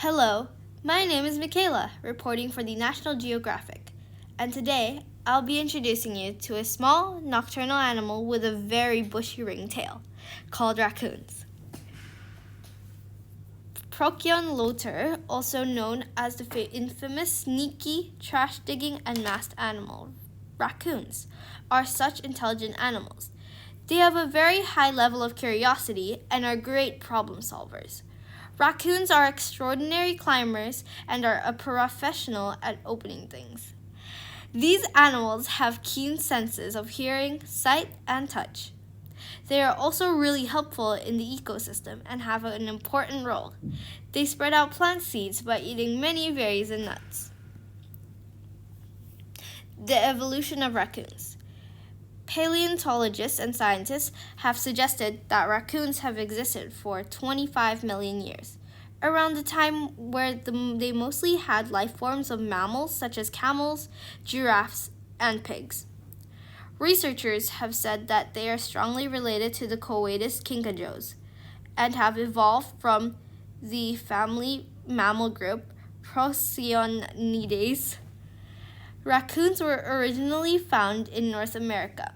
Hello, my name is Michaela, reporting for the National Geographic, and today I'll be introducing you to a small nocturnal animal with a very bushy ringed tail, called raccoons. Procyon loter, also known as the infamous sneaky, trash-digging, and masked animal, raccoons, are such intelligent animals. They have a very high level of curiosity and are great problem solvers. Raccoons are extraordinary climbers and are a professional at opening things. These animals have keen senses of hearing, sight, and touch. They are also really helpful in the ecosystem and have an important role. They spread out plant seeds by eating many berries and nuts. The evolution of raccoons. Paleontologists and scientists have suggested that raccoons have existed for 25 million years, around the time where they mostly had life forms of mammals such as camels, giraffes, and pigs. Researchers have said that they are strongly related to the Coatis kinkajous and have evolved from the family mammal group Procyonidae. Raccoons were originally found in North America,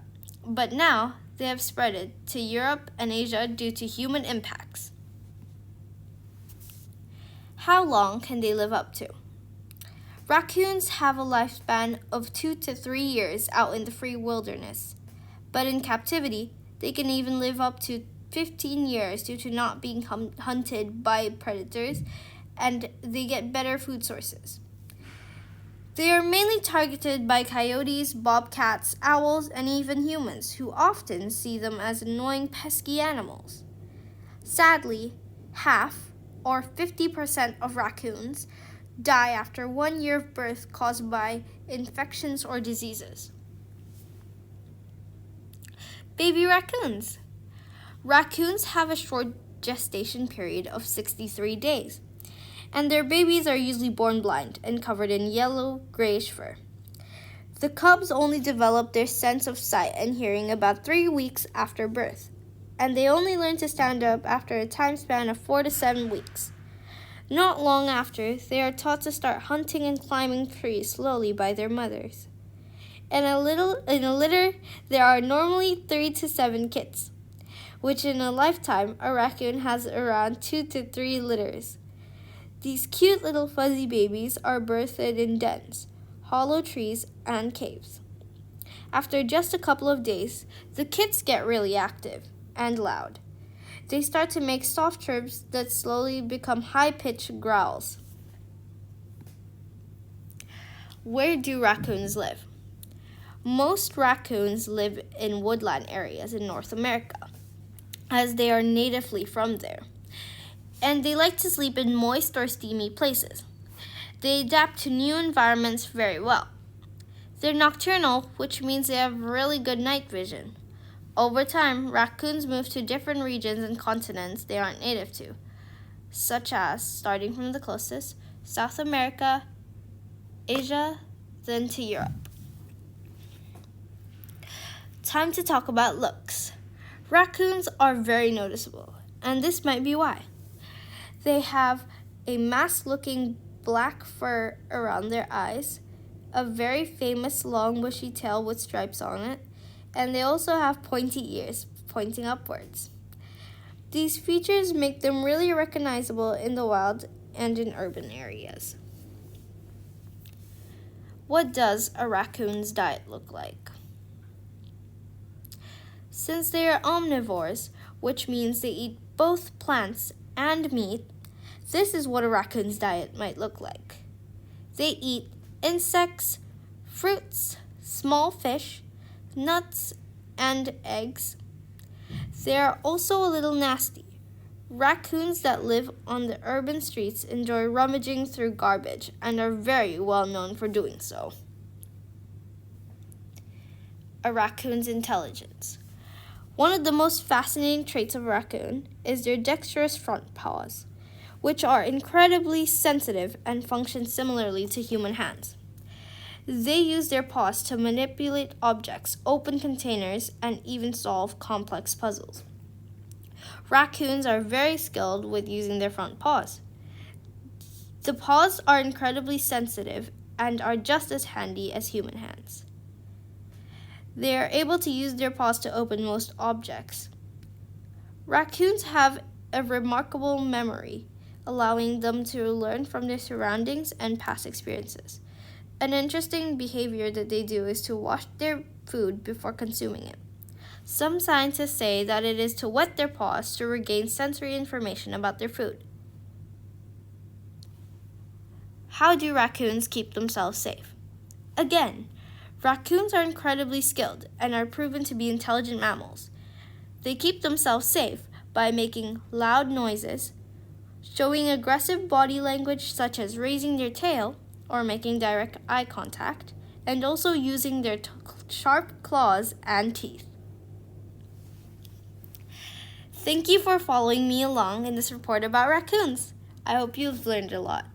but now they have spread to Europe and Asia due to human impacts. How long can they live up to? Raccoons have a lifespan of 2 to 3 years out in the free wilderness, but in captivity, they can even live up to 15 years due to not being hunted by predators, and they get better food sources. They are mainly targeted by coyotes, bobcats, owls, and even humans, who often see them as annoying, pesky animals. Sadly, half, or 50% of raccoons die after 1 year of birth caused by infections or diseases. Baby raccoons. Raccoons have a short gestation period of 63 days, and their babies are usually born blind and covered in yellow-grayish fur. The cubs only develop their sense of sight and hearing about 3 weeks after birth, and they only learn to stand up after a time span of 4 to 7 weeks. Not long after, they are taught to start hunting and climbing trees slowly by their mothers. In a litter, there are normally 3 to 7 kits, which in a lifetime, a raccoon has around 2 to 3 litters. These cute little fuzzy babies are birthed in dens, hollow trees, and caves. After just a couple of days, the kits get really active and loud. They start to make soft chirps that slowly become high-pitched growls. Where do raccoons live? Most raccoons live in woodland areas in North America, as they are natively from there, and they like to sleep in moist or steamy places. They adapt to new environments very well. They're nocturnal, which means they have really good night vision. Over time, raccoons move to different regions and continents they aren't native to, such as, starting from the closest, South America, Asia, then to Europe. Time to talk about looks. Raccoons are very noticeable, and this might be why. They have a masked-looking black fur around their eyes, a very famous long bushy tail with stripes on it, and they also have pointy ears pointing upwards. These features make them really recognizable in the wild and in urban areas. What does a raccoon's diet look like? Since they are omnivores, which means they eat both plants and meat, this is what a raccoon's diet might look like. They eat insects, fruits, small fish, nuts, and eggs. They are also a little nasty. Raccoons that live on the urban streets enjoy rummaging through garbage and are very well known for doing so. A raccoon's intelligence. One of the most fascinating traits of a raccoon is their dexterous front paws, which are incredibly sensitive and function similarly to human hands. They use their paws to manipulate objects, open containers, and even solve complex puzzles. Raccoons are very skilled with using their front paws. The paws are incredibly sensitive and are just as handy as human hands. They are able to use their paws to open most objects. Raccoons have a remarkable memory, allowing them to learn from their surroundings and past experiences. An interesting behavior that they do is to wash their food before consuming it. Some scientists say that it is to wet their paws to regain sensory information about their food. How do raccoons keep themselves safe? Again, raccoons are incredibly skilled and are proven to be intelligent mammals. They keep themselves safe by making loud noises, showing aggressive body language such as raising their tail or making direct eye contact, and also using their sharp claws and teeth. Thank you for following me along in this report about raccoons. I hope you've learned a lot.